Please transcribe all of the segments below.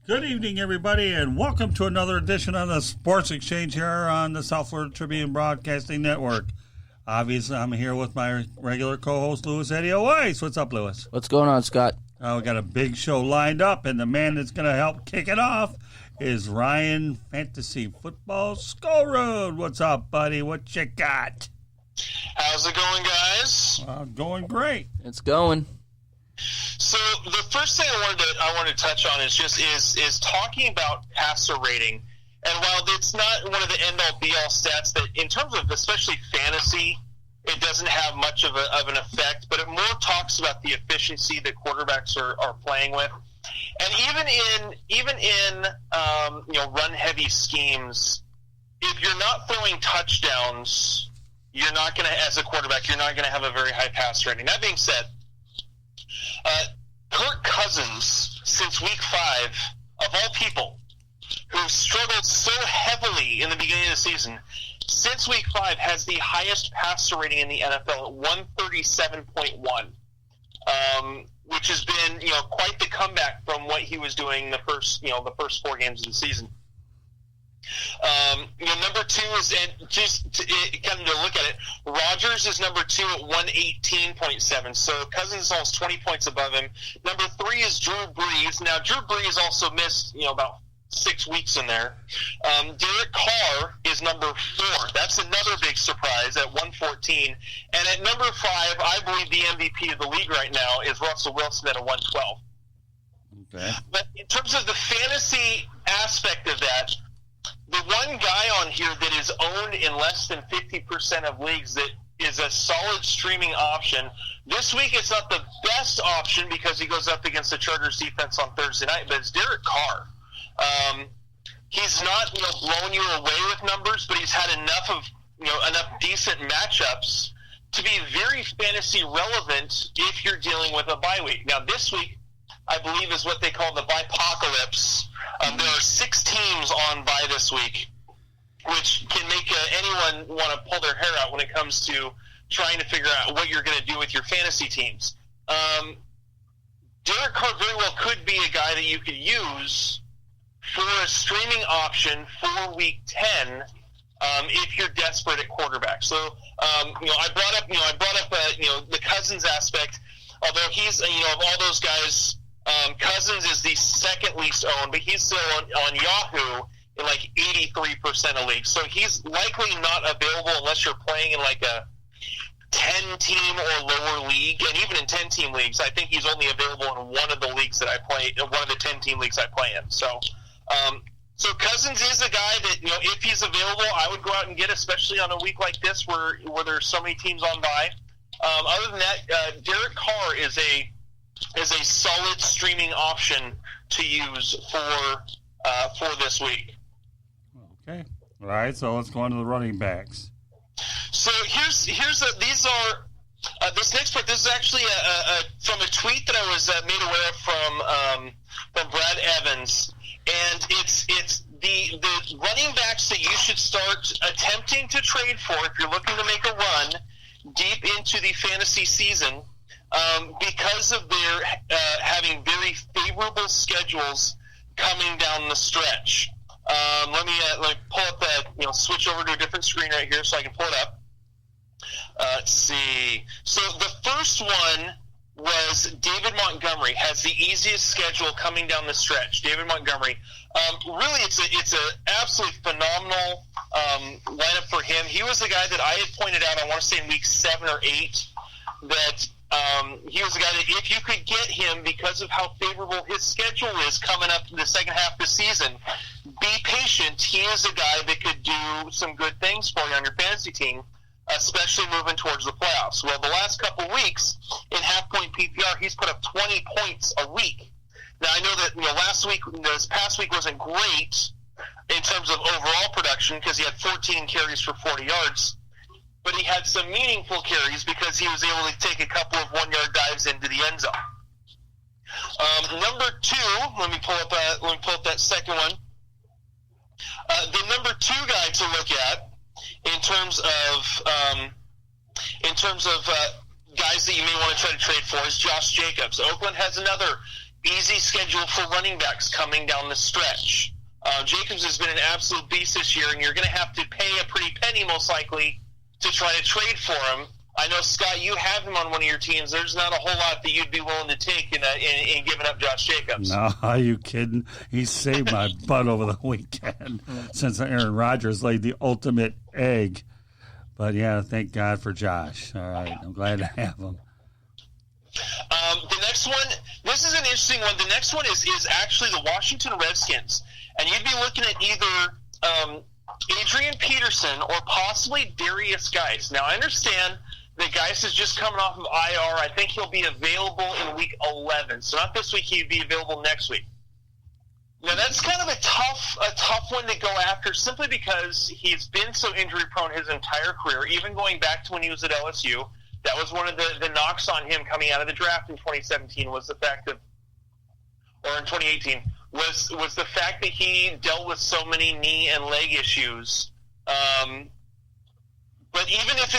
Good evening, everybody, and welcome to another edition of the Sports Exchange here on the South Florida Tribune Broadcasting Network. Obviously, I'm here with my regular co-host, Louis Eddie Weiss. What's up, Louis? What's going on, Scott? We got a big show lined up, and the man that's going to help kick it off is Ryan Fantasy Football Skullroad. What's up, buddy? What you got? How's it going, guys? Going great. It's going. So the first thing I wanted to touch on is talking about passer rating. And while it's not one of the end-all be-all stats that, in terms of especially fantasy, it doesn't have much of an effect, but it more talks about the efficiency that quarterbacks are playing with. And even in run-heavy schemes, if you're not throwing touchdowns, you're not going to, as a quarterback, you're not going to have a very high passer rating. That being said, Kirk Cousins, since week 5, of all people, who struggled so heavily in the beginning of the season, since week 5 has the highest passer rating in the NFL at 137.1, which has been quite the comeback from what he was doing the first 4 games of the season. Number 2 is, and just to kind of look at it, Rodgers is number 2 at 118.7, so Cousins is almost 20 points above him. Number 3 is Drew Brees. Now, Drew Brees also missed, about 6 weeks in there. Derek Carr is number 4. That's another big surprise at 114. And at number 5, I believe the MVP of the league right now is Russell Wilson at a 112. Okay. But in terms of the fantasy aspect of that, the one guy on here that is owned in less than 50% of leagues that is a solid streaming option. This week it's not the best option because he goes up against the Chargers defense on Thursday night, but it's Derek Carr. He's not blowing you away with numbers, but he's had enough decent matchups to be very fantasy relevant if you're dealing with a bye week. Now this week, I believe, is what they call the bye-pocalypse. There are 6 teams on bye this week, which can make anyone want to pull their hair out when it comes to trying to figure out what you're going to do with your fantasy teams. Derek Carr very well could be a guy that you could use for a streaming option for Week 10 if you're desperate at quarterback. So, I brought up the Cousins aspect. Although he's of all those guys. Cousins is the second least owned, but he's still on Yahoo in like 83% of leagues. So he's likely not available unless you're playing in like a 10-team or lower league. And even in 10-team leagues, I think he's only available in one of the leagues that I play, one of the 10-team leagues I play in. So Cousins is a guy that, if he's available, I would go out and get, especially on a week like this where there's so many teams on bye. Other than that, Derek Carr is a solid streaming option to use for this week. Okay. All right, so let's go on to the running backs. So this next part. This is actually from a tweet that I was made aware of from Brad Evans, and it's the running backs that you should start attempting to trade for if you're looking to make a run deep into the fantasy season. Because of their having very favorable schedules coming down the stretch. Let me pull up switch over to a different screen right here so I can pull it up. Let's see. So the first one was David Montgomery. Has the easiest schedule coming down the stretch. David Montgomery. Really, it's a absolutely phenomenal lineup for him. He was the guy that I had pointed out, I want to say in week 7 or 8, that he was a guy that if you could get him because of how favorable his schedule is coming up in the second half of the season, be patient. He is a guy that could do some good things for you on your fantasy team, especially moving towards the playoffs. Well, the last couple of weeks in half-point PPR, he's put up 20 points a week. Now, I know that this past week wasn't great in terms of overall production because he had 14 carries for 40 yards. But he had some meaningful carries because he was able to take a couple of 1-yard dives into the end zone. Number 2, let me pull up that second one. The number 2 guy to look at in terms of guys that you may want to try to trade for is Josh Jacobs. Oakland has another easy schedule for running backs coming down the stretch. Jacobs has been an absolute beast this year, and you're going to have to pay a pretty penny, most likely, to try to trade for him. I know, Scott, you have him on one of your teams. There's not a whole lot that you'd be willing to take in giving up Josh Jacobs. No, are you kidding? He saved my butt over the weekend since Aaron Rodgers laid the ultimate egg. But, yeah, thank God for Josh. All right, I'm glad to have him. The next one, this is an interesting one. The next one is actually the Washington Redskins. And you'd be looking at either Adrian Peterson or possibly Darius Geis. Now, I understand that Geis is just coming off of IR. I think he'll be available in week 11. So not this week, he'd be available next week. Now, that's kind of a tough one to go after simply because he's been so injury-prone his entire career, even going back to when he was at LSU. That was one of the knocks on him coming out of the draft in 2017 was the fact that, or in 2018, was the fact that he dealt with so many knee and leg issues. But even if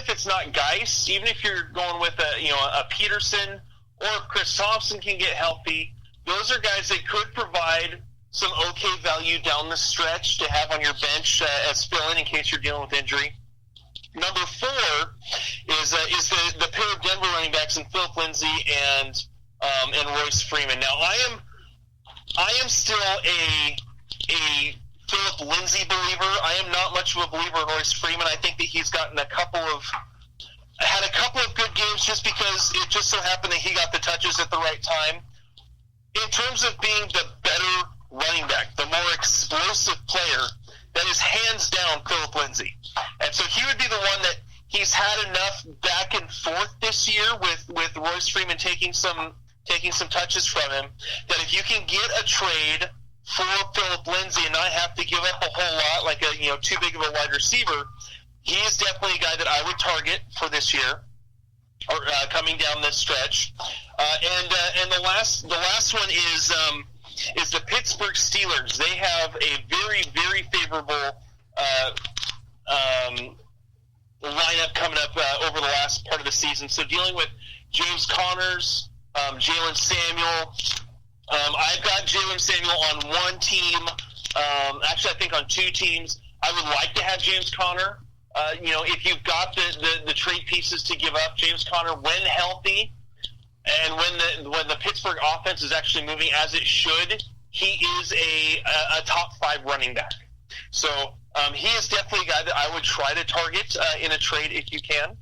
it's not Geis, even if you're going with a Peterson or if Chris Thompson can get healthy, those are guys that could provide some okay value down the stretch to have on your bench as fill-in in case you're dealing with injury. Number 4 is the pair of Denver running backs in Philip Lindsay and Royce Freeman. Now I am still a Philip Lindsay believer. I am not much of a believer in Royce Freeman. I think that he's gotten had a couple of good games just because it just so happened that he got the touches at the right time. In terms of being the better running back, the more explosive player, that is hands down Philip Lindsay. And so he would be the one that he's had enough back and forth this year with Royce Freeman taking some touches from him, that if you can get a trade for Philip Lindsay and not have to give up a whole lot, like too big of a wide receiver, he is definitely a guy that I would target for this year, or coming down this stretch. And the last one is the Pittsburgh Steelers. They have a very, very favorable lineup coming up over the last part of the season. So dealing with James Connors, Jalen Samuel. I've got Jalen Samuel on one team. Actually, I think on 2 teams. I would like to have James Conner. If you've got the trade pieces to give up, James Conner, when healthy, and when the Pittsburgh offense is actually moving as it should, he is a top 5 running back. So he is definitely a guy that I would try to target in a trade if you can.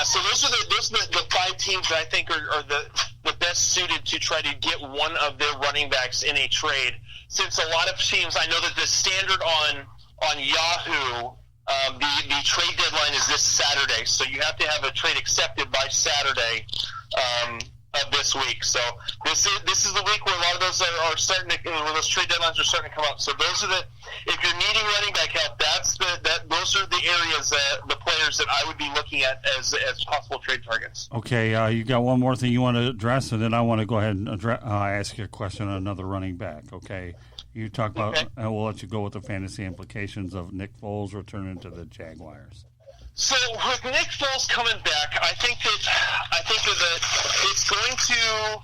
So those are the 5 teams that I think are the best suited to try to get one of their running backs in a trade. Since a lot of teams, I know that the standard on Yahoo, the trade deadline is this Saturday, so you have to have a trade accepted by Saturday of this week. So this is the week where a lot of those are starting to, where those trade deadlines are starting to come up. So those are if you're needing running back help, those are the areas the players that I would be looking at as possible trade targets. Okay, you got one more thing you want to address, and then I want to go ahead and ask you a question on another running back. Okay, you talk about, and we'll let you go with the fantasy implications of Nick Foles returning to the Jaguars. So with Nick Foles coming back, I think that it's going to,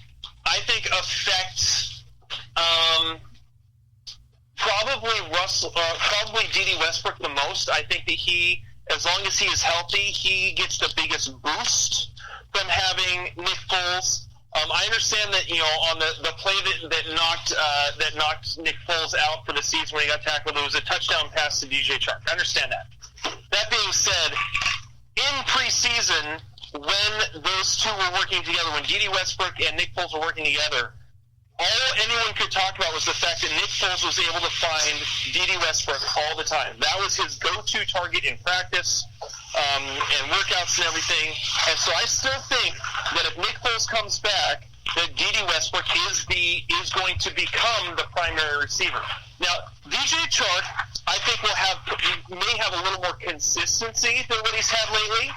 affect probably D.D. Westbrook the most. I think that he, as long as he is healthy, he gets the biggest boost from having Nick Foles. I understand that on the play that knocked Nick Foles out for the season when he got tackled, it was a touchdown pass to DJ Chark. I understand that. That being said, in preseason, when those two were working together, when D.D. Westbrook and Nick Foles were working together, all anyone could talk about was the fact that Nick Foles was able to find D.D. Westbrook all the time. That was his go-to target in practice and workouts and everything. And so I still think that if Nick Foles comes back, that D.D. Westbrook is going to become the primary receiver. Now, DJ Chark, I think may have a little more consistency than what he's had lately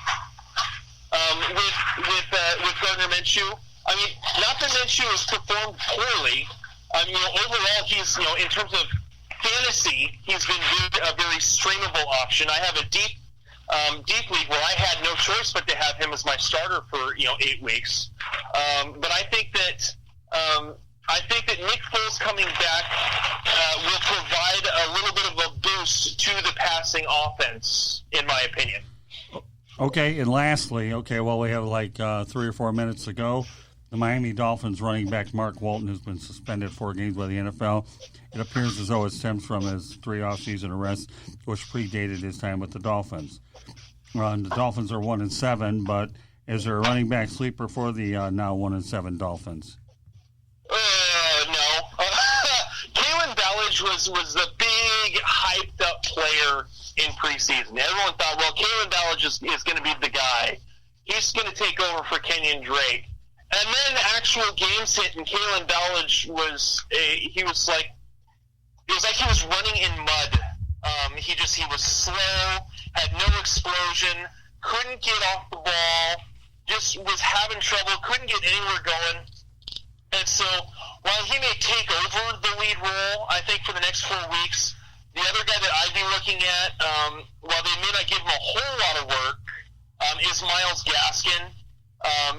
with Gardner Minshew. I mean, not that Minshew has performed poorly. Overall, he's in terms of fantasy, he's been a very streamable option. I have a deep deep league where I had no choice but to have him as my starter for 8 weeks. But I think that Nick Foles coming back will provide a little bit of a boost to the passing offense, in my opinion. Okay, and lastly, well, we have like 3 or 4 minutes to go. The Miami Dolphins running back Mark Walton has been suspended 4 games by the NFL. It appears as though it stems from his 3 off-season arrests, which predated his time with the Dolphins. The Dolphins are 1-7, but is there a running back sleeper for the now 1-7 Dolphins? No. Kalen Ballage was the big hyped-up player in preseason. Everyone thought, well, Kalen Ballage is going to be the guy. He's going to take over for Kenyon Drake. And then actual games hit, and Kalen Ballage was like he was running in mud. He was slow, had no explosion, couldn't get off the ball, just was having trouble, couldn't get anywhere going. And so while he may take over the lead role, I think for the next 4 weeks, the other guy that I'd be looking at, while they may not give him a whole lot of work, is Myles Gaskin.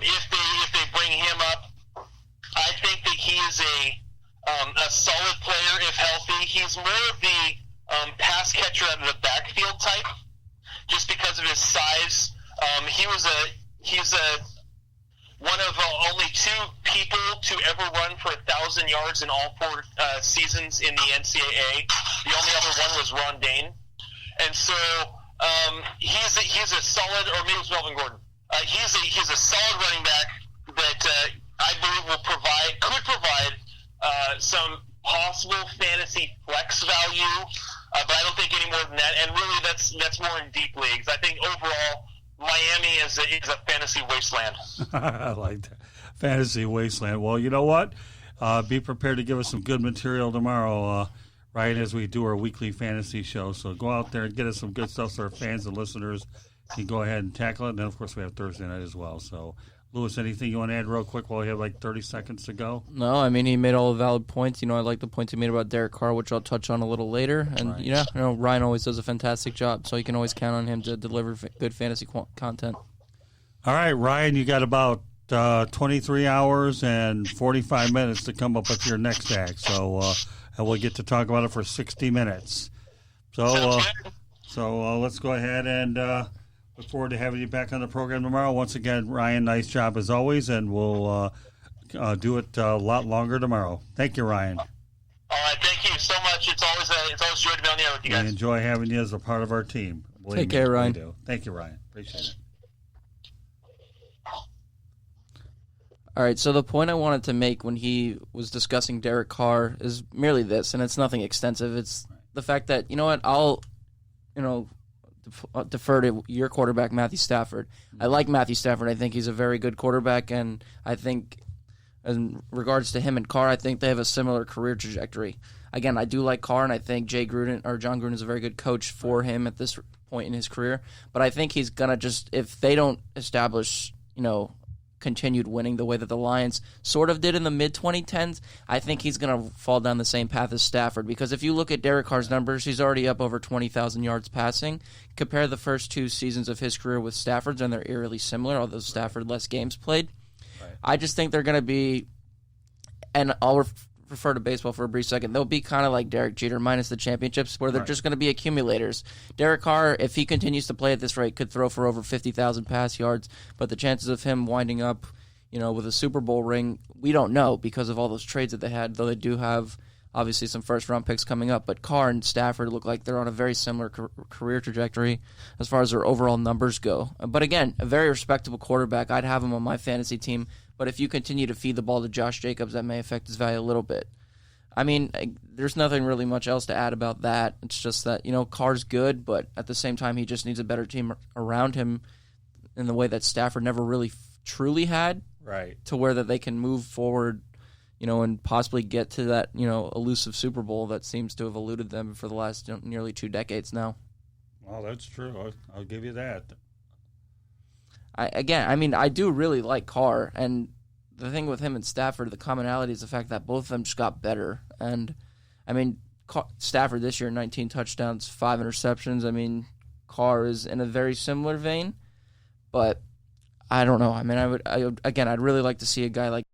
If they bring him up, I think that he is a solid player if healthy. He's more of the pass catcher out of the backfield type, just because of his size. He's one of only 2 people to ever run for 1,000 yards in all 4 seasons in the NCAA. The only other one was Ron Dane, and so he's a solid, or maybe it was Melvin Gordon. He's a solid running back that I believe could provide some possible fantasy flex value, but I don't think any more than that. And really, that's more in deep leagues. I think overall, Miami is a fantasy wasteland. I like that. Fantasy wasteland. Well, you know what? Be prepared to give us some good material tomorrow, right as we do our weekly fantasy show. So go out there and get us some good stuff so our fans and listeners can go ahead and tackle it. And then, of course, we have Thursday night as well. So, Lewis, anything you want to add real quick while we have like 30 seconds to go? No, I mean, he made all the valid points. I like the points he made about Derek Carr, which I'll touch on a little later. And, right. Ryan always does a fantastic job, so you can always count on him to deliver good fantasy content. All right, Ryan, you got about 23 hours and 45 minutes to come up with your next act. So, and we'll get to talk about it for 60 minutes. So let's go ahead and look forward to having you back on the program tomorrow. Once again, Ryan, nice job as always, and we'll do it a lot longer tomorrow. Thank you, Ryan. All right, thank you so much. It's always a joy to be on the air with you guys. We enjoy having you as a part of our team. Take care, Ryan. We do. Thank you, Ryan. Appreciate it. All right, so the point I wanted to make when he was discussing Derek Carr is merely this, and it's nothing extensive. It's the fact that, I'll defer to your quarterback, Matthew Stafford. I like Matthew Stafford. I think he's a very good quarterback, and I think in regards to him and Carr, I think they have a similar career trajectory. Again, I do like Carr, and I think John Gruden is a very good coach for him at this point in his career. But I think he's going to if they don't establish, continued winning the way that the Lions sort of did in the mid-2010s, I think he's going to fall down the same path as Stafford. Because if you look at Derek Carr's numbers, he's already up over 20,000 yards passing. Compare the first 2 seasons of his career with Stafford's, and they're eerily similar, although Stafford less games played. Right. I just think they're going to be, and I'll refer to baseball for a brief second, they'll be kind of like Derek Jeter minus the championships, where they're just going to be accumulators. Derek Carr, if he continues to play at this rate, could throw for over 50,000 pass yards, but the chances of him winding up, with a Super Bowl ring, we don't know because of all those trades that they had, though they do have obviously some first-round picks coming up. But Carr and Stafford look like they're on a very similar career trajectory as far as their overall numbers go. But again, a very respectable quarterback. I'd have him on my fantasy team. But if you continue to feed the ball to Josh Jacobs, that may affect his value a little bit. I mean, there's nothing really much else to add about that. It's just that, Carr's good, but at the same time, he just needs a better team around him in the way that Stafford never really truly had. Right. To where that they can move forward, and possibly get to that, elusive Super Bowl that seems to have eluded them for the last nearly 2 decades now. Well, that's true. I'll give you that. I do really like Carr, and the thing with him and Stafford, the commonality is the fact that both of them just got better. And, Stafford this year, 19 touchdowns, 5 interceptions. Carr is in a very similar vein, but I don't know. I mean, I'd really like to see a guy like